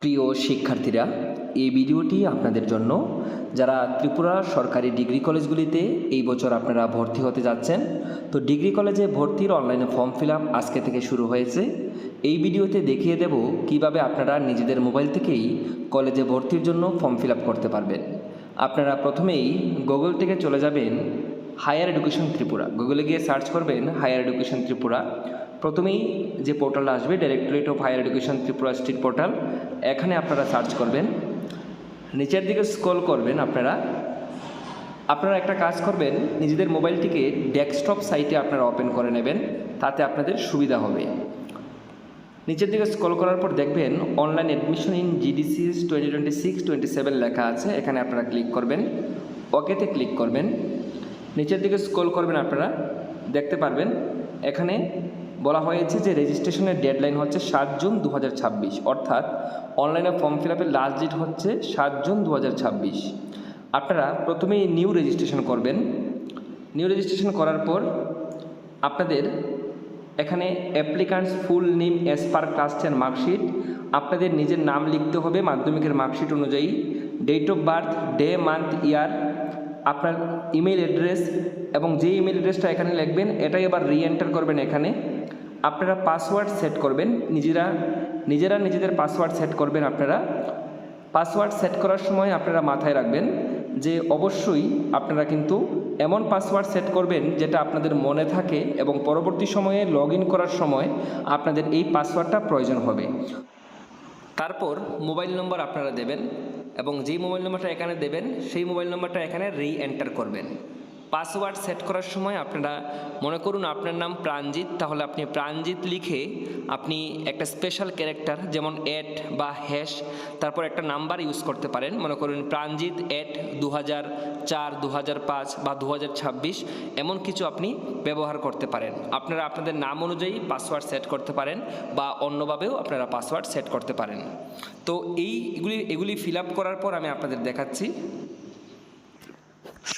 প্রিয় শিক্ষার্থীরা, এই ভিডিওটি আপনাদের জন্য যারা ত্রিপুরা সরকারি ডিগ্রি কলেজগুলিতে এই বছর আপনারা ভর্তি হতে যাচ্ছেন। তো ডিগ্রি কলেজে ভর্তির অনলাইনে ফর্ম ফিল আপ আজকে থেকে শুরু হয়েছে। এই ভিডিওতে দেখিয়ে দেব কিভাবে আপনারা নিজেদের মোবাইল থেকেই কলেজে ভর্তির জন্য ফর্ম ফিল আপ করতে পারবেন। আপনারা প্রথমেই গুগল থেকে চলে যাবেন হায়ার এডুকেশন ত্রিপুরা। গুগলে গিয়ে সার্চ করবেন হায়ার এডুকেশন ত্রিপুরা। প্রথমেই যে পোর্টালটা আসবে directorate of higher education Tripura state portal, এখানে আপনারা সার্চ করবেন। নিচের দিকে স্ক্রল করবেন। আপনারা একটা কাজ করবেন, নিজেদের মোবাইলটিকে ডেস্কটপ সাইটে আপনারা ওপেন করে নেবেন, তাতে আপনাদের সুবিধা হবে। নিচের দিকে স্ক্রল করার পর দেখবেন অনলাইন অ্যাডমিশন ইন জিডিসিএস 2026-27 লেখা আছে, এখানে আপনারা ক্লিক করবেন, ওকেতে ক্লিক করবেন। নিচের দিকে স্ক্রল করবেন, আপনারা দেখতে পারবেন এখানে বলা হয়েছে যে রেজিস্ট্রেশনের ডেডলাইন হচ্ছে 7 জুন 2026, অর্থাৎ অনলাইনে ফর্ম ফিল আপের লাস্ট ডেট হচ্ছে 7 জুন 2026। আপনারা প্রথমেই নিউ রেজিস্ট্রেশন করবেন। নিউ রেজিস্ট্রেশন করার পর আপনাদের এখানে applicants full name as per class 10 marksheet, আপনাদের নিজের নাম লিখতে হবে মাধ্যমিকের মার্কশিট অনুযায়ী, date of birth, day, month, year, আপনার ইমেল অ্যাড্রেস, এবং যে ইমেল অ্যাড্রেসটা এখানে লিখবেন এটাই আবার রিএন্টার করবেন। এখানে আপনারা পাসওয়ার্ড সেট করবেন, নিজেরা নিজেদের পাসওয়ার্ড সেট করবেন। আপনারা পাসওয়ার্ড সেট করার সময় আপনারা মাথায় রাখবেন যে অবশ্যই আপনারা কিন্তু এমন পাসওয়ার্ড সেট করবেন যেটা আপনাদের মনে থাকে এবং পরবর্তী সময়ে লগ ইন করার সময় আপনাদের এই পাসওয়ার্ডটা প্রয়োজন হবে। তারপর মোবাইল নম্বর আপনারা দেবেন এবং যেই মোবাইল নম্বরটা এখানে দেবেন সেই মোবাইল নম্বরটা এখানে রিএন্টার করবেন। পাসওয়ার্ড সেট করার সময় আপনারা মনে করুন আপনার নাম প্রাণজিৎ, তাহলে আপনি প্রাণজিৎ লিখে আপনি একটা স্পেশাল ক্যারেক্টার যেমন @ বা হ্যাশ, তারপর একটা নাম্বার ইউজ করতে পারেন। মনে করুন প্রাণজিৎ @2004, 2005 বা 2026 এমন কিছু আপনি ব্যবহার করতে পারেন। আপনারা আপনাদের নাম অনুযায়ী পাসওয়ার্ড সেট করতে পারেন বা অন্যভাবেও আপনারা পাসওয়ার্ড সেট করতে পারেন। তো এগুলি ফিল আপ করার পর আমি আপনাদের দেখাচ্ছি।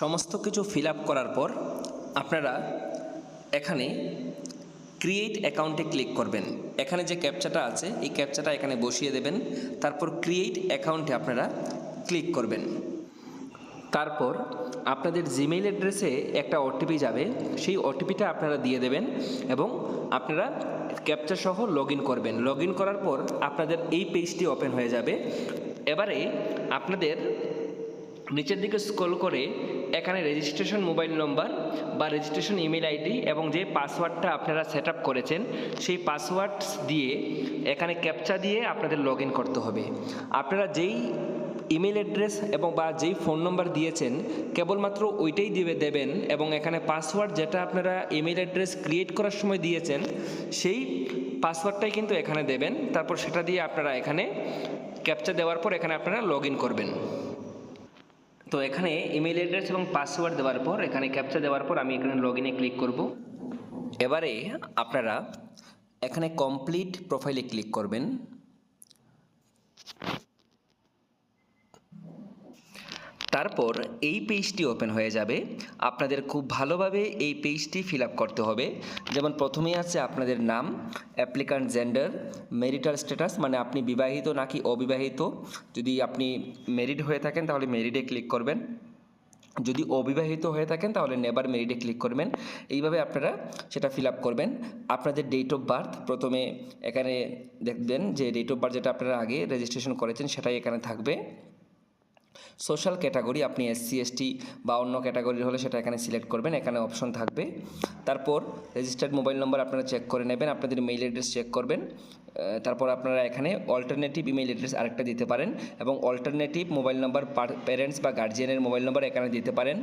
সমস্ত কিছু ফিল আপ করার পর আপনারা এখানে ক্রিয়েট অ্যাকাউন্টে ক্লিক করবেন। এখানে যে ক্যাপচাটা আছে এই ক্যাপচাটা এখানে বসিয়ে দেবেন, তারপর ক্রিয়েট অ্যাকাউন্টে আপনারা ক্লিক করবেন। তারপর আপনাদের জিমেইল অ্যাড্রেসে একটা ওটিপি যাবে, সেই ওটিপিটা আপনারা দিয়ে দেবেন এবং আপনারা ক্যাপচা সহ লগ ইন করবেন। লগ ইন করার পর আপনাদের এই পেজটি ওপেন হয়ে যাবে। এবারে আপনাদের নিচের দিকে স্ক্রল করে এখানে রেজিস্ট্রেশন মোবাইল নম্বর বা রেজিস্ট্রেশন ইমেল আইডি এবং যে পাসওয়ার্ডটা আপনারা সেট আপ করেছেন সেই পাসওয়ার্ড দিয়ে এখানে ক্যাপচা দিয়ে আপনাদের লগ ইন করতে হবে। আপনারা যেই ইমেল অ্যাড্রেস এবং বা যেই ফোন নম্বর দিয়েছেন কেবলমাত্র ওইটাই দেবেন এবং এখানে পাসওয়ার্ড যেটা আপনারা ইমেল অ্যাড্রেস ক্রিয়েট করার সময় দিয়েছেন সেই পাসওয়ার্ডটাই কিন্তু এখানে দেবেন। তারপর সেটা দিয়ে আপনারা এখানে ক্যাপচা দেওয়ার পর এখানে আপনারা লগ ইন করবেন। তো এখানে ইমেল অ্যাড্রেস এবং পাসওয়ার্ড দেওয়ার পর এখানে ক্যাপচা দেওয়ার পর আমি এখানে লগ ইনে ক্লিক করব। এবারে আপনারা এখানে কমপ্লিট প্রোফাইলে ক্লিক করবেন। তারপর এই পেজটি ওপেন হয়ে যাবে। আপনাদের খুব ভালোভাবে এই পেজটি ফিল আপ করতে হবে। যেমন প্রথমেই আছে আপনাদের নাম, অ্যাপ্লিক্যান্ট জেন্ডার, ম্যারিটাল স্ট্যাটাস মানে আপনি বিবাহিত নাকি অবিবাহিত। যদি আপনি ম্যারিড হয়ে থাকেন তাহলে ম্যারিডে ক্লিক করবেন, যদি অবিবাহিত হয়ে থাকেন তাহলে নেভার ম্যারিডে ক্লিক করবেন। এইভাবে আপনারা সেটা ফিল আপ করবেন। আপনাদের ডেট অফ বার্থ প্রথমে এখানে দেখবেন যে ডেট অফ বার্থ যেটা আপনারা আগে রেজিস্ট্রেশন করেছেন সেটাই এখানে থাকবে। সোশ্যাল ক্যাটাগরি আপনি SC ST বা অন্য ক্যাটাগরির হলে সেটা এখানে সিলেক্ট করবেন, এখানে অপশন থাকবে। তারপর রেজিস্টার্ড মোবাইল নম্বর আপনারা চেক করে নেবেন, আপনাদের মেইল অ্যাড্রেস চেক করবেন। তারপর আপনারা এখানে অল্টারনেটিভ ইমেল অ্যাড্রেস আরেকটা দিতে পারেন এবং অল্টারনেটিভ মোবাইল নম্বর প্যারেন্টস বা গার্জিয়ানের মোবাইল নম্বর এখানে দিতে পারেন।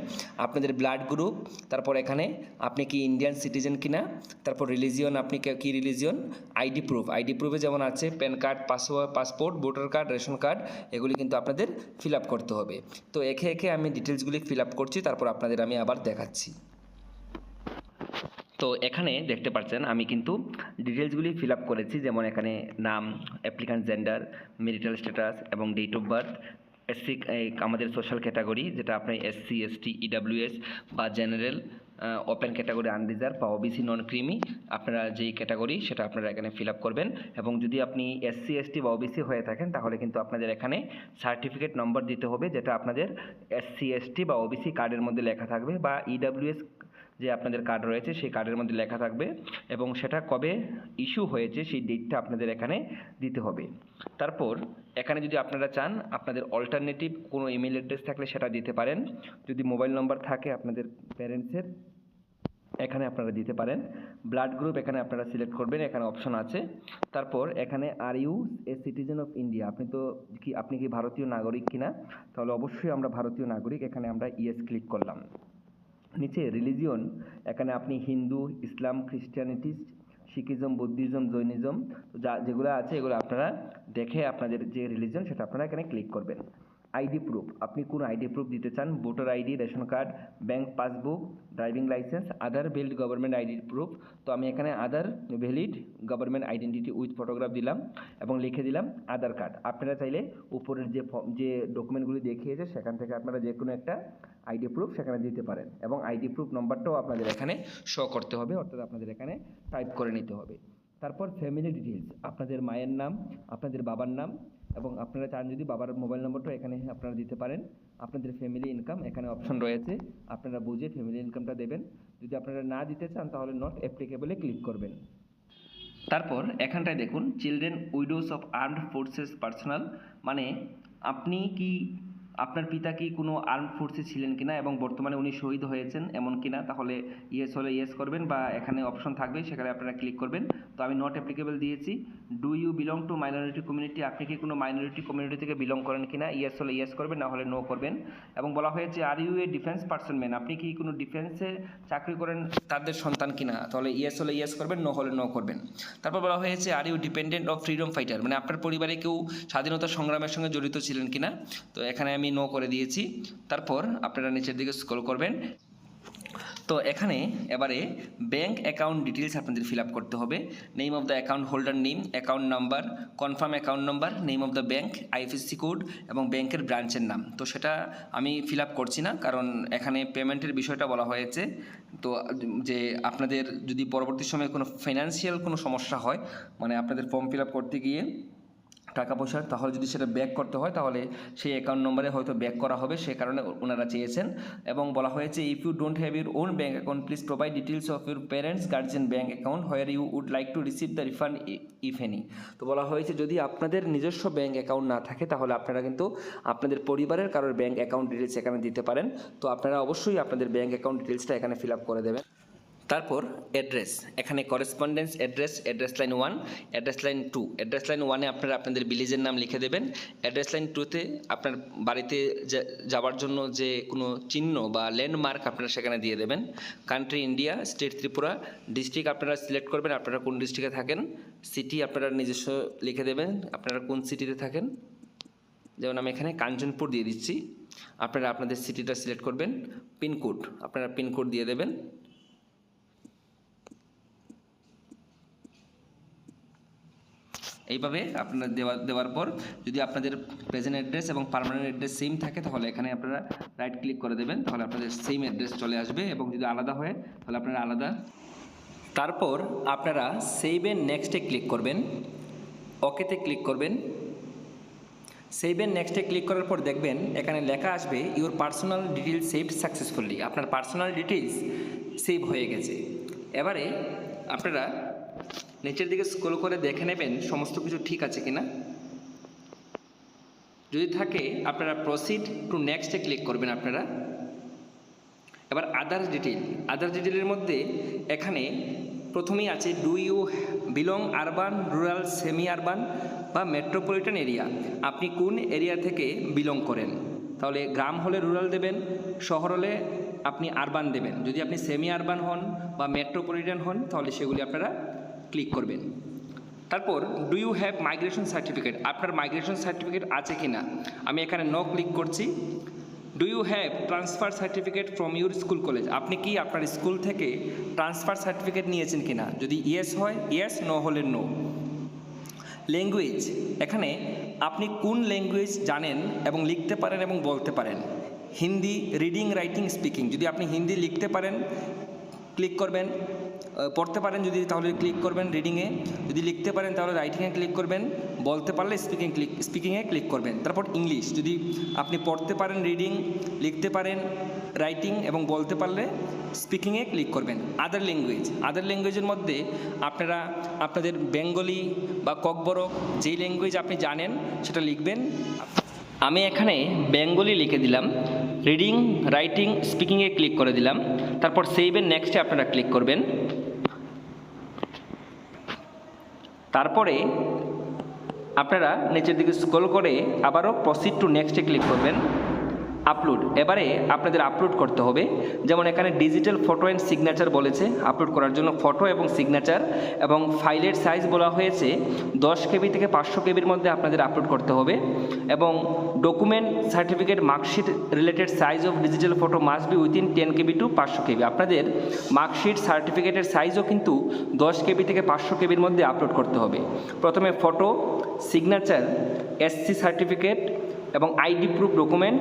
আপনাদের ব্লাড গ্রুপ, তারপর এখানে আপনি কি ইন্ডিয়ান সিটিজেন কিনা, তারপর রিলিজিয়ন আপনি কি রিলিজিয়ন, আইডি প্রুফে যেমন আছে pan card, passport, voter card, ration card, এগুলি কিন্তু আপনাদের ফিল আপ করতে হবে। তো একে একে আমি ডিটেলসগুলি ফিল আপ করছি, তারপর আপনাদের আমি আবার দেখাচ্ছি। তো এখানে দেখতে পাচ্ছেন আমি কিন্তু ডিটেলসগুলি ফিল আপ করেছি, যেমন এখানে নাম, অ্যাপ্লিক্যান্ট জেন্ডার, ম্যারিটাল স্ট্যাটাস এবং ডেট অফ বার্থ, আমাদের সোশ্যাল ক্যাটাগরি যেটা আপনার SC ST EWS বা জেনারেল ওপেন ক্যাটাগরি আনরিজার্ভ বা ওবিসি নন ক্রিমি, আপনারা যেই ক্যাটাগরি সেটা আপনারা এখানে ফিল আপ করবেন। এবং যদি আপনি এসসি এসটি বা ওবিসি হয়ে থাকেন তাহলে কিন্তু আপনাদের এখানে সার্টিফিকেট নম্বর দিতে হবে, যেটা আপনাদের এসসি এসটি বা ওবিসি কার্ডের মধ্যে লেখা থাকবে, বা ইডাব্লিউএস যে আপনাদের কার্ড রয়েছে সেই কার্ডের মধ্যে লেখা থাকবে, এবং সেটা কবে ইস্যু হয়েছে সেই ডেটটা আপনাদের এখানে দিতে হবে। তারপর এখানে যদি আপনারা চান আপনাদের অল্টারনেটিভ কোনো ইমেল অ্যাড্রেস থাকলে সেটা দিতে পারেন। যদি মোবাইল নম্বর থাকে আপনাদের প্যারেন্টসের এখানে আপনারা দিতে পারেন। ব্লাড গ্রুপ এখানে আপনারা সিলেক্ট করবেন, এখানে অপশন আছে। তারপর এখানে are you a citizen of India, আপনি কি ভারতীয় নাগরিক কিনা, তাহলে অবশ্যই আমরা ভারতীয় নাগরিক, এখানে আমরা ইয়েস ক্লিক করলাম। নিচে রিলিজিয়ন, এখানে আপনি হিন্দু, ইসলাম, খ্রিস্টানিটিস, শিখিজম, বুদ্ধিজম, জৈনিজম, যেগুলো আছে এগুলো আপনারা দেখে আপনাদের যে রিলিজিয়ন সেটা আপনারা এখানে ক্লিক করবেন। আইডি প্রুফ, আপনি কোন আইডি প্রুফ দিতে চান, voter ID, ration card, bank passbook, driving licence, other valid government ID proof. তো আমি এখানে other valid government identity with photograph দিলাম এবং লিখে দিলাম আধার কার্ড। আপনারা চাইলে উপরের যে ডকুমেন্টগুলি দেখিয়েছে সেখান থেকে আপনারা যে কোনো একটা আইডি প্রুফ সেখানে দিতে পারেন, এবং আইডি প্রুফ নম্বরটাও আপনাদের এখানে শো করতে হবে, অর্থাৎ আপনাদের এখানে টাইপ করে নিতে হবে। তারপর ফ্যামিলি ডিটেলস, আপনাদের মায়ের নাম, আপনাদের বাবার নাম, এবং আপনারা চান যদি বাবার মোবাইল নম্বরটা এখানে আপনারা দিতে পারেন। আপনাদের ফ্যামিলি ইনকাম এখানে অপশন রয়েছে, আপনারা বুঝে ফ্যামিলি ইনকামটা দেবেন। যদি আপনারা না দিতে চান তাহলে নট অ্যাপ্লিকেবলে ক্লিক করবেন। তারপর এখানটায় দেখুন children widows of armed forces personal, মানে আপনি কি আপনার পিতা কি কোনো আর্মড ফোর্সে ছিলেন কিনা এবং বর্তমানে উনি শহীদ হয়েছেন এমন কিনা, তাহলে ইয়েস হলে ইয়েস করবেন, বা এখানে অপশন থাকবে সেখানে আপনারা ক্লিক করবেন। তো আমি নট অ্যাপ্লিকেবল দিয়েছি। Do you belong to minority community, আপনি কি কোনো মাইনরিটি কমিউনিটি থেকে বিলং করেন কিনা, ইয়েস হলে ইয়েস করবেন, না হলে নো করবেন। এবং বলা হয়েছে are you a defence person man, আপনি কি কোনো ডিফেন্সে চাকরি করেন তাদের সন্তান কিনা, তাহলে ইয়েস হলে ইয়েস করবেন, নো হলে নো করবেন। তারপর বলা হয়েছে are you dependent of freedom fighter, মানে আপনার পরিবারে কেউ স্বাধীনতা সংগ্রামের সঙ্গে জড়িত ছিলেন কিনা, তো এখানে আমি নো করে দিয়েছি। তারপর আপনারা নিচের দিকে স্ক্রল করবেন। তো এখানে এবারে ব্যাঙ্ক অ্যাকাউন্ট ডিটেলস আপনাদের ফিল আপ করতে হবে। Name of the account holder name, account number, confirm account number, name of the bank, IFSC code এবং ব্যাংকের ব্রাঞ্চের নাম। তো সেটা আমি ফিল আপ করছি না, কারণ এখানে পেমেন্টের বিষয়টা বলা হয়েছে। তো যে আপনাদের যদি পরবর্তী সময়ে কোনো ফাইন্যান্সিয়াল কোনো সমস্যা হয়, মানে আপনাদের ফর্ম ফিল আপ করতে গিয়ে টাকা পয়সা, তাহলে যদি সেটা ব্যাক করতে হয় তাহলে সেই অ্যাকাউন্ট নম্বরে হয়তো ব্যাক করা হবে, সে কারণে ওনারা চেয়েছেন। এবং বলা হয়েছে if you don't have your own bank account please provide details of your parents guardian bank account where you would like to receive the refund if any. তো বলা হয়েছে যদি আপনাদের নিজস্ব ব্যাঙ্ক অ্যাকাউন্ট না থাকে তাহলে আপনারা কিন্তু আপনাদের পরিবারের কারোর ব্যাঙ্ক অ্যাকাউন্ট ডিটেলস এখানে দিতে পারেন। তো আপনারা অবশ্যই আপনাদের ব্যাঙ্ক অ্যাকাউন্ট ডিটেলসটা এখানে ফিল আপ করে দেবেন। তারপর অ্যাড্রেস, এখানে correspondence address, address line 1, address line 2। Address line 1-এ আপনারা আপনাদের ভিলেজের নাম লিখে দেবেন। অ্যাড্রেস লাইন 2-তে আপনার বাড়িতে যাওয়ার জন্য যে কোনো চিহ্ন বা ল্যান্ডমার্ক আপনারা সেখানে দিয়ে দেবেন। Country India, state Tripura, district আপনারা সিলেক্ট করবেন আপনারা কোন ডিস্ট্রিক্টে থাকেন। সিটি আপনারা নিজস্ব লিখে দেবেন আপনারা কোন সিটিতে থাকেন, যেমন আমি এখানে কাঞ্চনপুর দিয়ে দিচ্ছি, আপনারা আপনাদের সিটিটা সিলেক্ট করবেন। পিনকোড আপনারা পিনকোড দিয়ে দেবেন। এইভাবে আপনারা দেওয়ার পর যদি আপনাদের প্রেজেন্ট অ্যাড্রেস এবং পার্মানেন্ট অ্যাড্রেস সেম থাকে তাহলে এখানে আপনারা রাইট ক্লিক করে দেবেন, তাহলে আপনাদের সেম অ্যাড্রেস চলে আসবে। এবং যদি আলাদা হয় তাহলে আপনারা আলাদা। তারপর আপনারা সেভ এন্ড নেক্সটে ক্লিক করবেন, ওকেতে ক্লিক করবেন। সেভ এন্ড নেক্সটে ক্লিক করার পর দেখবেন এখানে লেখা আসবে your personal details saved successfully, আপনার পার্সোনাল ডিটেলস সেভ হয়ে গেছে। এবারে আপনারা নিচের দিকে স্ক্রল করে দেখে নেবেন সমস্ত কিছু ঠিক আছে কিনা। যদি থাকে আপনারা প্রসিড টু নেক্সটে ক্লিক করবেন আপনারা। এবার আদার্স ডিটেলের মধ্যে এখানে প্রথমেই আছে do you belong urban, rural, semi urban বা মেট্রোপলিটন এরিয়া, আপনি কোন এরিয়া থেকে বিলং করেন, তাহলে গ্রাম হলে রুরাল দেবেন, শহর হলে আপনি আরবান দেবেন। যদি আপনি সেমি আরবান হন বা মেট্রোপলিটন হন তাহলে সেগুলি আপনারা ক্লিক করবেন। তারপর do you have migration certificate, আপনার মাইগ্রেশন সার্টিফিকেট আছে কি না, আমি এখানে নো ক্লিক করছি। Do you have transfer certificate from your school college, আপনি কি আপনার স্কুল থেকে ট্রান্সফার সার্টিফিকেট নিয়েছেন কি না, যদি ইয়েস হয় ইয়েস, নো হলে নো। ল্যাঙ্গুয়েজ, এখানে আপনি কোন ল্যাঙ্গুয়েজ জানেন এবং লিখতে পারেন এবং বলতে পারেন। হিন্দি, রিডিং, রাইটিং, স্পিকিং, যদি আপনি হিন্দি লিখতে পারেন ক্লিক করবেন। পড়তে পারেন যদি তাহলে ক্লিক করবেন রিডিংয়ে, যদি লিখতে পারেন তাহলে রাইটিংয়ে ক্লিক করবেন, বলতে পারলে স্পিকিংয়ে ক্লিক করবেন। তারপর ইংলিশ, যদি আপনি পড়তে পারেন রিডিং, লিখতে পারেন রাইটিং এবং বলতে পারলে স্পিকিংয়ে ক্লিক করবেন। আদার ল্যাঙ্গুয়েজের মধ্যে আপনারা আপনাদের বেঙ্গলি বা ককবরক যেই ল্যাঙ্গুয়েজ আপনি জানেন সেটা লিখবেন। আমি এখানে বেঙ্গলি লিখে দিলাম, রিডিং রাইটিং স্পিকিংয়ে ক্লিক করে দিলাম। তারপর সেভ এন্ড নেক্সটে আপনারা ক্লিক করবেন। তারপরে আপনারা নিচের দিকে স্ক্রল করে আবারও প্রসিড টু নেক্সটে ক্লিক করবেন। আপলোড, এবারে আপনাদের আপলোড করতে হবে। যেমন এখানে ডিজিটাল ফটো অ্যান্ড সিগনেচার বলেছে আপলোড করার জন্য ফটো এবং সিগনেচার, এবং ফাইলের সাইজ বলা হয়েছে 10 কেবি থেকে 500 কেবির মধ্যে আপনাদের আপলোড করতে হবে। এবং document certificate marksheet related size of digital photo must be within 10 KB to 500 KB. আপনাদের মার্কশিট সার্টিফিকেটের সাইজও কিন্তু 10 কেবি থেকে 500 কেবির মধ্যে আপলোড করতে হবে। প্রথমে ফটো, সিগনেচার, এসসি সার্টিফিকেট এবং ID proof document,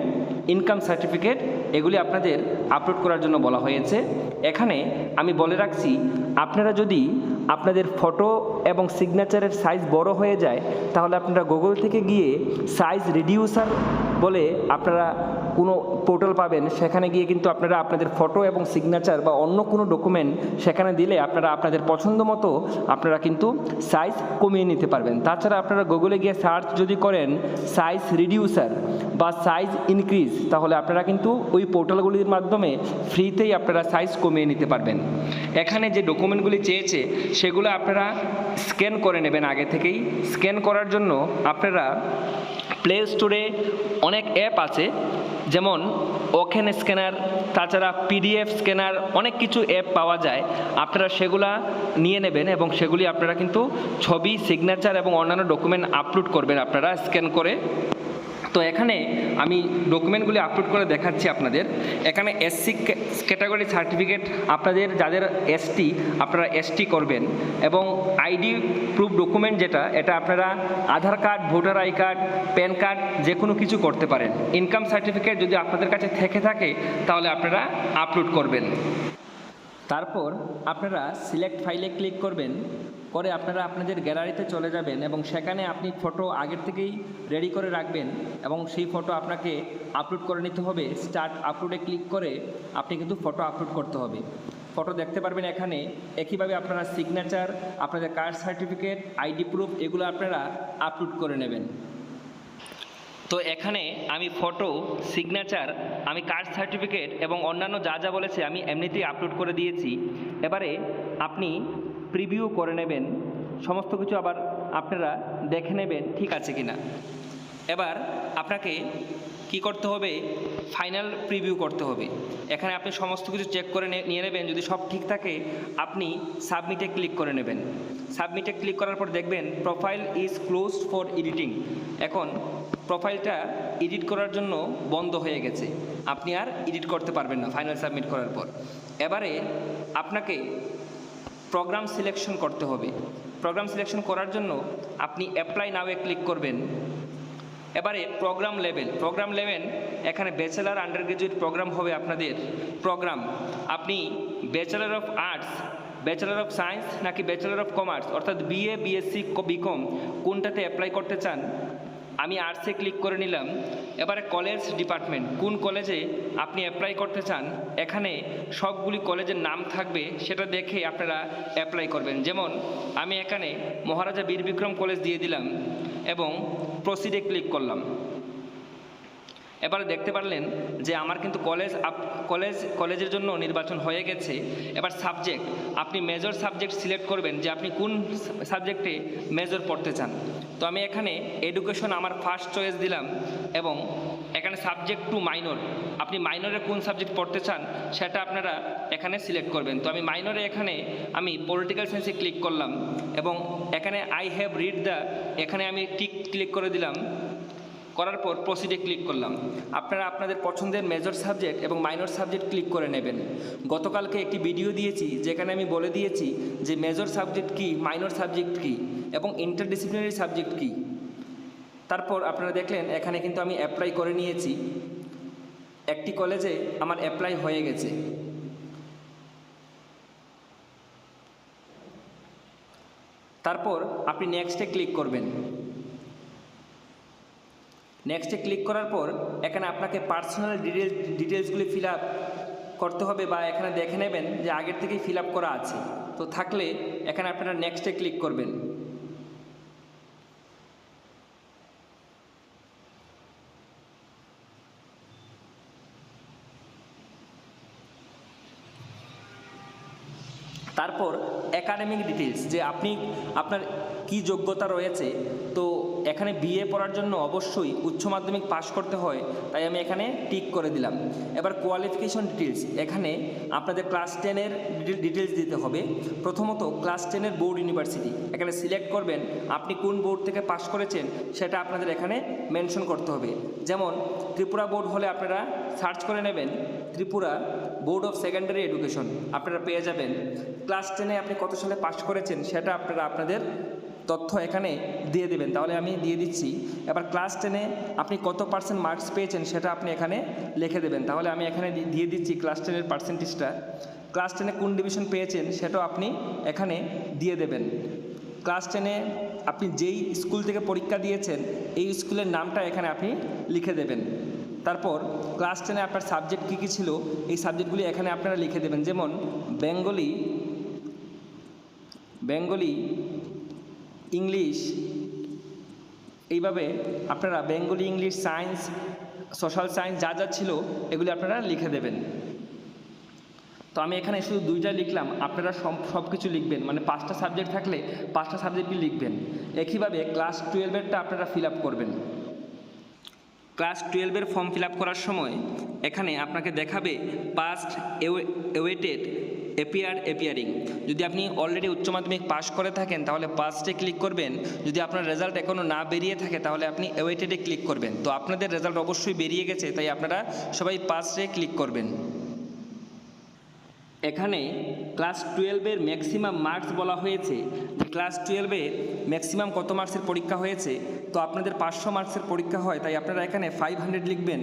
income certificate, এগুলি আপনাদের আপলোড করার জন্য বলা হয়েছে। এখানে আমি বলে রাখছি, আপনারা যদি আপনাদের ফটো এবং সিগনেচারের সাইজ বড় হয়ে যায় তাহলে আপনারা গুগল থেকে গিয়ে সাইজ রিডিউসার বলে আপনারা কোনো পোর্টাল পাবেন, সেখানে গিয়ে কিন্তু আপনারা আপনাদের ফটো এবং সিগনেচার বা অন্য কোনো ডকুমেন্ট সেখানে দিলে আপনারা আপনাদের পছন্দ মতো আপনারা কিন্তু সাইজ কমিয়ে নিতে পারবেন। তাছাড়া আপনারা গুগলে গিয়ে সার্চ যদি করেন সাইজ রিডিউসার বা সাইজ ইনক্রিজ, তাহলে আপনারা কিন্তু ওই পোর্টালগুলির মাধ্যমে ফ্রিতেই আপনারা সাইজ কমিয়ে নিতে পারবেন। এখানে যে ডকুমেন্টগুলি চেয়েছে সেগুলো আপনারা স্ক্যান করে নেবেন আগে থেকেই। স্ক্যান করার জন্য আপনারা প্লে স্টোরে অনেক অ্যাপ আছে, যেমন ওকেন স্ক্যানার, তাছাড়া পিডিএফ স্ক্যানার, অনেক কিছু অ্যাপ পাওয়া যায়। আপনারা সেগুলা নিয়ে নেবেন এবং সেগুলি আপনারা কিন্তু ছবি, সিগনেচার এবং অন্যান্য ডকুমেন্ট আপলোড করবেন আপনারা স্ক্যান করে। তো এখানে আমি ডকুমেন্টগুলি আপলোড করে দেখাচ্ছি আপনাদের। এখানে এসসি ক্যাটাগরি সার্টিফিকেট, আপনাদের যাদের এসটি আপনারা এসটি করবেন, এবং আইডি প্রুফ ডকুমেন্ট যেটা, এটা আপনারা Aadhaar card, voter I card, PAN card যে কোনো কিছু করতে পারেন। ইনকাম সার্টিফিকেট যদি আপনাদের কাছে থেকে থাকে তাহলে আপনারা আপলোড করবেন। তারপর আপনারা সিলেক্ট ফাইলে ক্লিক করবেন, করে আপনারা আপনাদের গ্যালারিতে চলে যাবেন এবং সেখানে আপনি ফটো আগের থেকেই রেডি করে রাখবেন এবং সেই ফটো আপনাকে আপলোড করে নিতে হবে। স্টার্ট আপলোডে ক্লিক করে আপনি কিন্তু ফটো আপলোড করতে হবে। ফটো দেখতে পারবেন এখানে। একইভাবে আপনারা সিগনেচার, আপনাদের কাস্ট সার্টিফিকেট, আইডি প্রুফ, এগুলো আপনারা আপলোড করে নেবেন। তো এখানে আমি ফটো, সিগনেচার, আমি কাস্ট সার্টিফিকেট এবং অন্যান্য যা যা বলেছে আমি এমনিতেই আপলোড করে দিয়েছি। এবারে আপনি প্রিভিউ করে নেবেন, সমস্ত কিছু আবার আপনারা দেখে নেবেন ঠিক আছে কিনা। এবার আপনাকে কি করতে হবে, ফাইনাল প্রিভিউ করতে হবে। এখানে আপনি সমস্ত কিছু চেক করে নিয়ে নেবেন, যদি সব ঠিক থাকে আপনি সাবমিটে ক্লিক করে নেবেন। সাবমিটে ক্লিক করার পর দেখবেন profile is closed for editing. এখন প্রোফাইলটা এডিট করার জন্য বন্ধ হয়ে গেছে, আপনি আর এডিট করতে পারবেন না ফাইনাল সাবমিট করার পর। এবারে আপনাকে প্রোগ্রাম সিলেকশন করতে হবে। প্রোগ্রাম সিলেকশন করার জন্য আপনি অ্যাপ্লাই নাওয়ে ক্লিক করবেন। এবারে প্রোগ্রাম লেভেল, এখানে ব্যাচেলার, আন্ডার গ্রাজুয়েট প্রোগ্রাম হবে আপনাদের প্রোগ্রাম। আপনি bachelor of arts, bachelor of science নাকি ব্যাচেলার অফ কমার্স, অর্থাৎ বিএ, বিএসসি, বিকম কোনটাতে অ্যাপ্লাই করতে চান। আমি আর্টসে ক্লিক করে নিলাম। এবারে কলেজ ডিপার্টমেন্ট, কোন কলেজে আপনি অ্যাপ্লাই করতে চান, এখানে সবগুলি কলেজের নাম থাকবে, সেটা দেখে আপনারা অ্যাপ্লাই করবেন। যেমন আমি এখানে মহারাজা বীর বিক্রম কলেজ দিয়ে দিলাম এবং প্রসিডে ক্লিক করলাম। এবারে দেখতে পারলেন যে আমার কিন্তু কলেজের জন্য নির্বাচন হয়ে গেছে। এবার সাবজেক্ট, আপনি মেজর সাবজেক্ট সিলেক্ট করবেন যে আপনি কোন সাবজেক্টে মেজর পড়তে চান। তো আমি এখানে এডুকেশন আমার ফার্স্ট চয়েস দিলাম এবং এখানে সাবজেক্ট টু মাইনর, আপনি মাইনরে কোন সাবজেক্ট পড়তে চান সেটা আপনারা এখানে সিলেক্ট করবেন। তো আমি মাইনরে এখানে আমি পলিটিক্যাল সায়েন্সে ক্লিক করলাম এবং এখানে আই হ্যাভ রিড দ্য, এখানে আমি ক্লিক করে দিলাম। করার পর প্রসিডে ক্লিক করলাম। আপনারা আপনাদের পছন্দের মেজর সাবজেক্ট এবং মাইনর সাবজেক্ট ক্লিক করে নেবেন। গতকালকে একটি ভিডিও দিয়েছি যেখানে আমি বলে দিয়েছি যে মেজর সাবজেক্ট কী, মাইনর সাবজেক্ট কী এবং ইন্টারডিসিপ্লিনারি সাবজেক্ট কী। তারপর আপনারা দেখলেন এখানে কিন্তু আমি অ্যাপ্লাই করে নিয়েছি, একটি কলেজে আমার অ্যাপ্লাই হয়ে গেছে। তারপর আপনি নেক্সটে ক্লিক করবেন। নেক্সটে ক্লিক করার পর এখানে আপনাকে পার্সোনাল ডিটেলসগুলি ফিল আপ করতে হবে, বা এখানে দেখে নেবেন যে আগের থেকেই ফিল আপ করা আছে। তো থাকলে এখানে আপনারা নেক্সটে ক্লিক করবেন। তারপর একাডেমিক ডিটেলস, যে আপনার কি যোগ্যতা রয়েছে। তো এখানে বিএ পড়ার জন্য অবশ্যই উচ্চ মাধ্যমিক পাশ করতে হয়, তাই আমি এখানে টিক করে দিলাম। এবার কোয়ালিফিকেশন ডিটেলস, এখানে আপনাদের ক্লাস 10-এর ডিটেলস দিতে হবে। প্রথমত ক্লাস 10-এর বোর্ড ইউনিভার্সিটি এখানে সিলেক্ট করবেন, আপনি কোন বোর্ড থেকে পাশ করেছেন সেটা আপনাদের এখানে মেনশন করতে হবে। যেমন ত্রিপুরা বোর্ড হলে আপনারা সার্চ করে নেবেন Tripura board of secondary education, আপনারা পেয়ে যাবেন। ক্লাস 10-এ আপনি কত সালে পাশ করেছেন সেটা আপনারা আপনাদের তথ্য এখানে দিয়ে দেবেন, তাহলে আমি দিয়ে দিচ্ছি। এবার ক্লাস 10-এ আপনি কত পার্সেন্ট মার্কস পেয়েছেন সেটা আপনি এখানে লিখে দেবেন, তাহলে আমি এখানে দিয়ে দিচ্ছি ক্লাস 10-এর পার্সেন্টেজটা। ক্লাস 10-এ কোন ডিভিশন পেয়েছেন সেটাও আপনি এখানে দিয়ে দেবেন। ক্লাস 10-এ আপনি যেই স্কুল থেকে পরীক্ষা দিয়েছেন এই স্কুলের নামটা এখানে আপনি লিখে দেবেন। তারপর ক্লাস 10-এ আপনার সাবজেক্ট কী কী ছিল এই সাবজেক্টগুলি এখানে আপনারা লিখে দেবেন। যেমন বেঙ্গলি, ইংলিশ, এইভাবে আপনারা Bengali, English, science, social science যা যা ছিল এগুলি আপনারা লিখে দেবেন। তো আমি এখানে শুধু 2টা লিখলাম, আপনারা সব কিছু লিখবেন, মানে 5টা সাবজেক্ট থাকলে 5টা সাবজেক্টই লিখবেন। একইভাবে ক্লাস 12-এরটা আপনারা ফিল আপ করবেন। ক্লাস 12-এর ফর্ম ফিল আপ করার সময় এখানে আপনাকে দেখাবে পাস্ট, এওয়েটেড, অ্যাপিয়ারিং। যদি আপনি অলরেডি উচ্চ মাধ্যমিক পাশ করে থাকেন তাহলে পাস্টে ক্লিক করবেন, যদি আপনার রেজাল্ট এখনও না বেরিয়ে থাকে তাহলে আপনি অ্যাওয়েটেডে ক্লিক করবেন। তো আপনাদের রেজাল্ট অবশ্যই বেরিয়ে গেছে, তাই আপনারা সবাই পাস্টে ক্লিক করবেন। এখানে ক্লাস 12-এর ম্যাক্সিমাম মার্কস বলা হয়েছে, যে ক্লাস 12-এ ম্যাক্সিমাম কত মার্কসের পরীক্ষা হয়েছে। তো আপনাদের 500 মার্কসের পরীক্ষা হয়, তাই আপনারা এখানে 500 লিখবেন।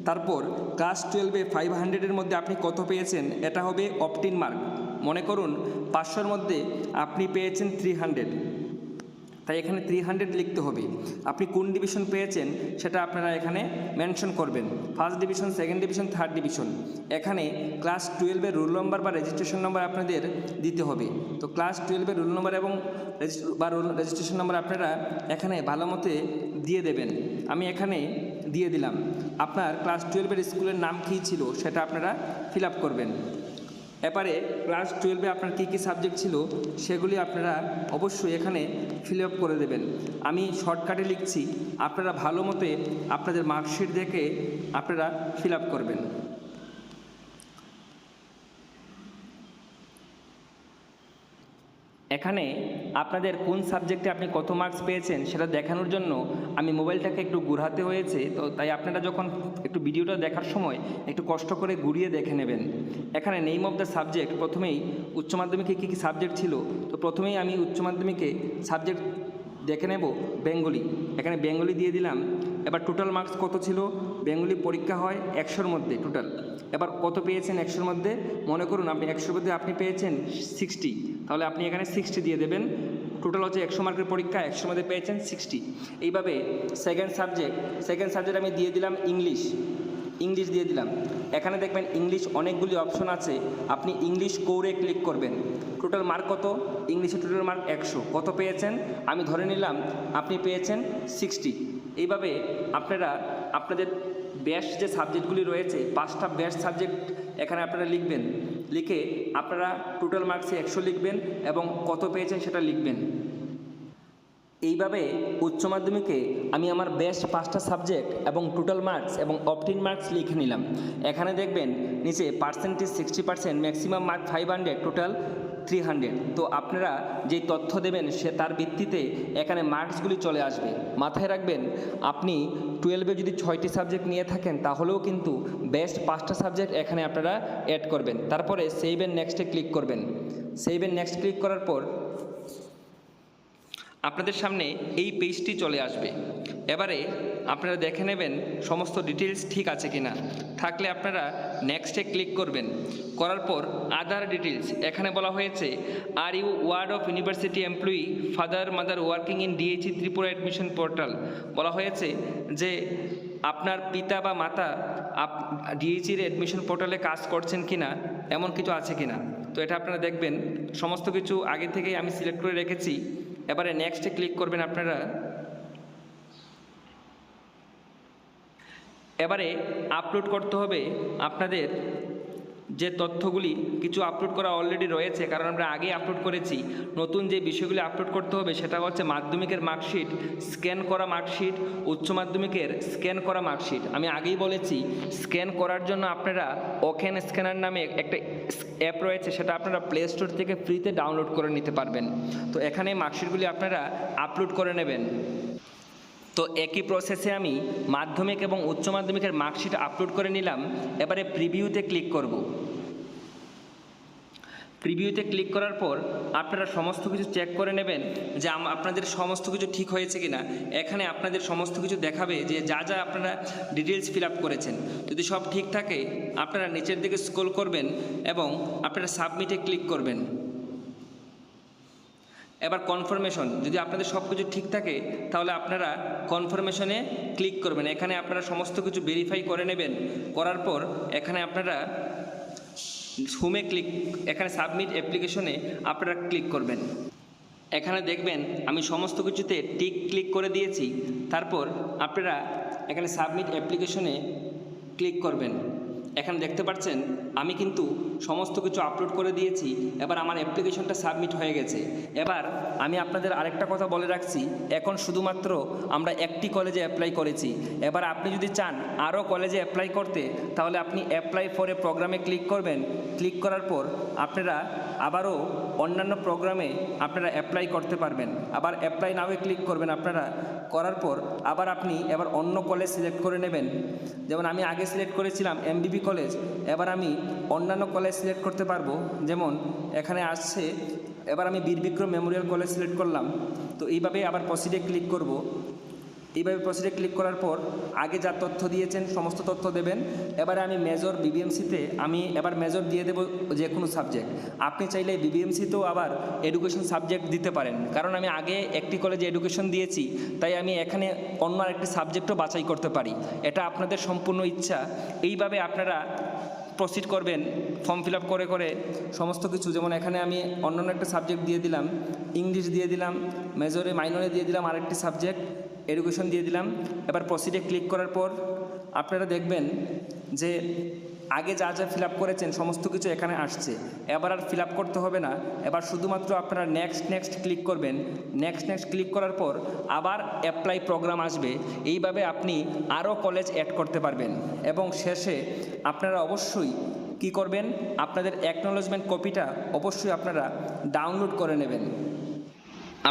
তারপর ক্লাস 12-এ 500-এর মধ্যে আপনি কত পেয়েছেন এটা হবে অপটিন মার্ক। মনে করুন 500-র মধ্যে আপনি পেয়েছেন 300, তাই এখানে 300 লিখতে হবে। আপনি কোন ডিভিশন পেয়েছেন সেটা আপনারা এখানে মেনশন করবেন, first division, second division, third division. এখানে ক্লাস 12-এর রোল নম্বর বা রেজিস্ট্রেশন নম্বর আপনাদের দিতে হবে। তো ক্লাস 12-এর রোল নম্বর এবং রেজিস্ট্রেশন নম্বর আপনারা এখানে ভালো মতে দিয়ে দেবেন। আমি এখানে দিয়ে দিলাম। আপনার ক্লাস 12-এর স্কুলের নাম কী ছিল সেটা আপনারা ফিল আপ করবেন। এবারে ক্লাস 12-এ আপনার কী কী সাবজেক্ট ছিল সেগুলি আপনারা অবশ্যই এখানে ফিল আপ করে দেবেন। আমি শর্টকাটে লিখছি, আপনারা ভালো মতে আপনাদের মার্কশিট দেখে আপনারা ফিল আপ করবেন। এখানে আপনাদের কোন সাবজেক্টে আপনি কত মার্কস পেয়েছেন সেটা দেখানোর জন্য আমি মোবাইলটাকে একটু ঘোরাতে হয়েছে, তো তাই আপনারা যখন একটু ভিডিওটা দেখার সময় একটু কষ্ট করে ঘুরিয়ে দেখে নেবেন। এখানে নেম অফ দ্য সাবজেক্ট, প্রথমেই উচ্চ মাধ্যমিকে কী কী সাবজেক্ট ছিল। তো প্রথমেই আমি উচ্চ মাধ্যমিকে সাবজেক্ট দেখে নেব বেঙ্গলি, এখানে বেঙ্গলি দিয়ে দিলাম। এবার টোটাল মার্কস কত ছিল, বেঙ্গলি পরীক্ষা হয় 100-র মধ্যে টোটাল। এবার কত পেয়েছেন 100-র মধ্যে, মনে করুন আপনি 100-র মধ্যে আপনি পেয়েছেন 60, তাহলে আপনি এখানে 60 দিয়ে দেবেন। টোটাল হচ্ছে 100 মার্কের পরীক্ষা, 100-র মধ্যে পেয়েছেন 60। এইভাবে সেকেন্ড সাবজেক্ট আমি দিয়ে দিলাম ইংলিশ দিয়ে দিলাম। এখানে দেখবেন ইংলিশ অনেকগুলি অপশন আছে, আপনি ইংলিশ কোরে ক্লিক করবেন। টোটাল মার্ক কত, ইংলিশে টোটাল মার্ক 100, কত পেয়েছেন আমি ধরে নিলাম আপনি পেয়েছেন 60। এইভাবে আপনারা আপনাদের বেস্ট যে সাবজেক্টগুলি রয়েছে 5টা বেস্ট সাবজেক্ট এখানে আপনারা লিখবেন, লিখে আপনারা টোটাল মার্কসে 100 লিখবেন এবং কত পেয়েছেন সেটা লিখবেন। এইভাবে উচ্চ মাধ্যমিকে আমি আমার বেস্ট 5টা সাবজেক্ট এবং টোটাল মার্কস এবং অপটিন মার্কস লিখে নিলাম। এখানে দেখবেন নিচে পার্সেন্টেজ 60%, ম্যাক্সিমাম মার্ক 500, টোটাল 300। তো আপনারা যেই তথ্য দেবেন সে তার ভিত্তিতে এখানে মার্কসগুলি চলে আসবে। মাথায় রাখবেন আপনি 12-এ যদি 6টি সাবজেক্ট নিয়ে থাকেন তাহলেও কিন্তু বেস্ট 5টা সাবজেক্ট এখানে আপনারা অ্যাড করবেন। তারপরে সেভ এন্ড নেক্সটে ক্লিক করবেন। সেভ এন্ড নেক্সট ক্লিক করার পর আপনাদের সামনে এই পেজটি চলে আসবে। এবারে আপনারা দেখে নেবেন সমস্ত ডিটেলস ঠিক আছে কিনা। থাকলে আপনারা নেক্সটে ক্লিক করবেন। করার পর আদার ডিটেলস এখানে বলা হয়েছে are you ward of university employee father mother working in DHE Tripura admission portal. বলা হয়েছে যে আপনার পিতা বা মাতা ডিএইচির অ্যাডমিশন পোর্টালে কাজ করছেন কিনা, এমন কিছু আছে কিনা। তো এটা আপনারা দেখবেন, সমস্ত কিছু আগে থেকেই আমি সিলেক্ট করে রেখেছি। এবারে নেক্সটে ক্লিক করবেন আপনারা। এবারে আপলোড করতে হবে আপনাদের যে তথ্যগুলি, কিছু আপলোড করা অলরেডি রয়েছে কারণ আমরা আগে আপলোড করেছি। নতুন যে বিষয়গুলি আপলোড করতে হবে সেটা হচ্ছে মাধ্যমিকের মার্কশিট, স্ক্যান করা মার্কশিট, উচ্চ মাধ্যমিকের স্ক্যান করা মার্কশিট। আমি আগেই বলেছি স্ক্যান করার জন্য আপনারা ওকেন স্ক্যানার নামে একটা অ্যাপ রয়েছে, সেটা আপনারা প্লে স্টোর থেকে ফ্রিতে ডাউনলোড করে নিতে পারবেন। তো এখানে মার্কশিটগুলি আপনারা আপলোড করে নেবেন। তো একই প্রসেসে আমি মাধ্যমিক এবং উচ্চ মাধ্যমিকের মার্কশিট আপলোড করে নিলাম। এবারে প্রিভিউতে ক্লিক করব। প্রিভিউতে ক্লিক করার পর আপনারা সমস্ত কিছু চেক করে নেবেন যে আপনাদের সমস্ত কিছু ঠিক হয়েছে কিনা। এখানে আপনাদের সমস্ত কিছু দেখাবে যে যা যা আপনারা ডিটেলস ফিল আপ করেছেন। যদি সব ঠিক থাকে আপনারা নিচের দিকে স্ক্রল করবেন এবং আপনারা সাবমিটে ক্লিক করবেন। এবার কনফার্মেশন, যদি আপনাদের সব কিছু ঠিক থাকে তাহলে আপনারা কনফার্মেশনে ক্লিক করবেন। এখানে আপনারা সমস্ত কিছু ভেরিফাই করে নেবেন। করার পর এখানে আপনারা হোমে ক্লিক, এখানে সাবমিট অ্যাপ্লিকেশনে আপনারা ক্লিক করবেন। এখানে দেখবেন আমি সমস্ত কিছুতে টিক ক্লিক করে দিয়েছি। তারপর আপনারা এখানে সাবমিট অ্যাপ্লিকেশনে ক্লিক করবেন। এখানে দেখতে পাচ্ছেন আমি কিন্তু সমস্ত কিছু আপলোড করে দিয়েছি। এবার আমার অ্যাপ্লিকেশনটা সাবমিট হয়ে গেছে। এবার আমি আপনাদের আরেকটা কথা বলে রাখছি, এখন শুধুমাত্র আমরা একটি কলেজে অ্যাপ্লাই করেছি। এবার আপনি যদি চান আরও কলেজে অ্যাপ্লাই করতে, তাহলে আপনি অ্যাপ্লাই ফর এ প্রোগ্রামে ক্লিক করবেন। ক্লিক করার পর আপনারা আবারও অন্যান্য প্রোগ্রামে আপনারা অ্যাপ্লাই করতে পারবেন। আবার অ্যাপ্লাই নাওয়ে ক্লিক করবেন আপনারা। করার পর আবার আপনি এবার অন্য কলেজ সিলেক্ট করে নেবেন। যেমন আমি আগে সিলেক্ট করেছিলাম এমবিবি কলেজ, এবার আমি অন্যান্য কলেজ সিলেক্ট করতে পারবো। যেমন এখানে আসছে, এবার আমি বীর বিক্রম মেমোরিয়াল কলেজ সিলেক্ট করলাম। তো এইভাবে আবার প্রসিডে ক্লিক করব। এইভাবে প্রসিডে ক্লিক করার পর আগে যা তথ্য দিয়েছেন সমস্ত তথ্য দেবেন। এবারে আমি মেজর বিবিএমসিতে আমি এবার মেজর দিয়ে দেবো যে কোনো সাবজেক্ট। আপনি চাইলে বিবিএমসিতেও আবার এডুকেশন সাবজেক্ট দিতে পারেন, কারণ আমি আগে একটি কলেজে এডুকেশন দিয়েছি, তাই আমি এখানে অন্য আরেকটি সাবজেক্টও বাছাই করতে পারি। এটা আপনাদের সম্পূর্ণ ইচ্ছা। এইভাবে আপনারা প্রসিড করবেন ফর্ম ফিল আপ করে করে সমস্ত কিছু। যেমন এখানে আমি অন্যান্য একটা সাবজেক্ট দিয়ে দিলাম, ইংলিশ দিয়ে দিলাম, মেজরে মাইনরে দিয়ে দিলাম আরেকটি সাবজেক্ট, এডুকেশন দিয়ে দিলাম। এবার প্রসিডে ক্লিক করার পর আপনারা দেখবেন যে আগে যা যা ফিল আপ করেছেন সমস্ত কিছু এখানে আসছে। এবার আর ফিল আপ করতে হবে না। এবার শুধুমাত্র আপনারা নেক্সট ক্লিক করবেন। নেক্সট ক্লিক করার পর আবার অ্যাপ্লাই প্রোগ্রাম আসবে। এইভাবে আপনি আরও কলেজ অ্যাড করতে পারবেন। এবং শেষে আপনারা অবশ্যই কি করবেন, আপনাদের অ্যাকনোলেজমেন্ট কপিটা অবশ্যই আপনারা ডাউনলোড করে নেবেন।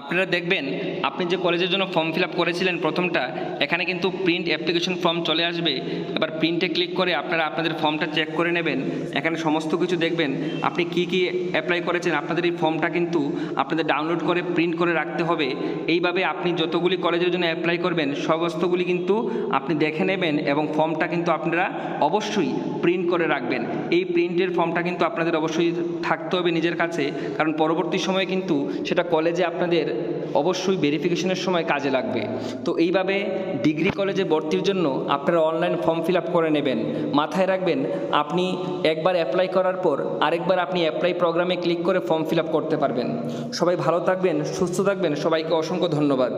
আপনারা দেখবেন আপনি যে কলেজের জন্য ফর্ম ফিল আপ করেছিলেন প্রথমটা, এখানে কিন্তু প্রিন্ট অ্যাপ্লিকেশন ফর্ম চলে আসবে। এবার প্রিন্টে ক্লিক করে আপনারা আপনাদের ফর্মটা চেক করে নেবেন। এখানে সমস্ত কিছু দেখবেন আপনি কি কি অ্যাপ্লাই করেছেন। আপনাদের এই ফর্মটা কিন্তু আপনাদের ডাউনলোড করে প্রিন্ট করে রাখতে হবে। এইভাবে আপনি যতগুলি কলেজের জন্য অ্যাপ্লাই করবেন সমস্তগুলি কিন্তু আপনি দেখে নেবেন এবং ফর্মটা কিন্তু আপনারা অবশ্যই প্রিন্ট করে রাখবেন। এই প্রিন্টের ফর্মটা কিন্তু আপনাদের অবশ্যই থাকতে হবে নিজের কাছে, কারণ পরবর্তী সময়ে কিন্তু সেটা কলেজে আপনাদের অবশ্যই ভেরিফিকেশনের সময় কাজে লাগবে। তো এইভাবে ডিগ্রি কলেজে ভর্তির জন্য আপনারা অনলাইন ফর্ম ফিল আপ করে নেবেন। মাথায় রাখবেন আপনি একবার অ্যাপ্লাই করার পর আরেকবার আপনি অ্যাপ্লাই প্রোগ্রামে ক্লিক করে ফর্ম ফিল আপ করতে পারবেন। সবাই ভালো থাকবেন, সুস্থ থাকবেন। সবাইকে অসংখ্য ধন্যবাদ।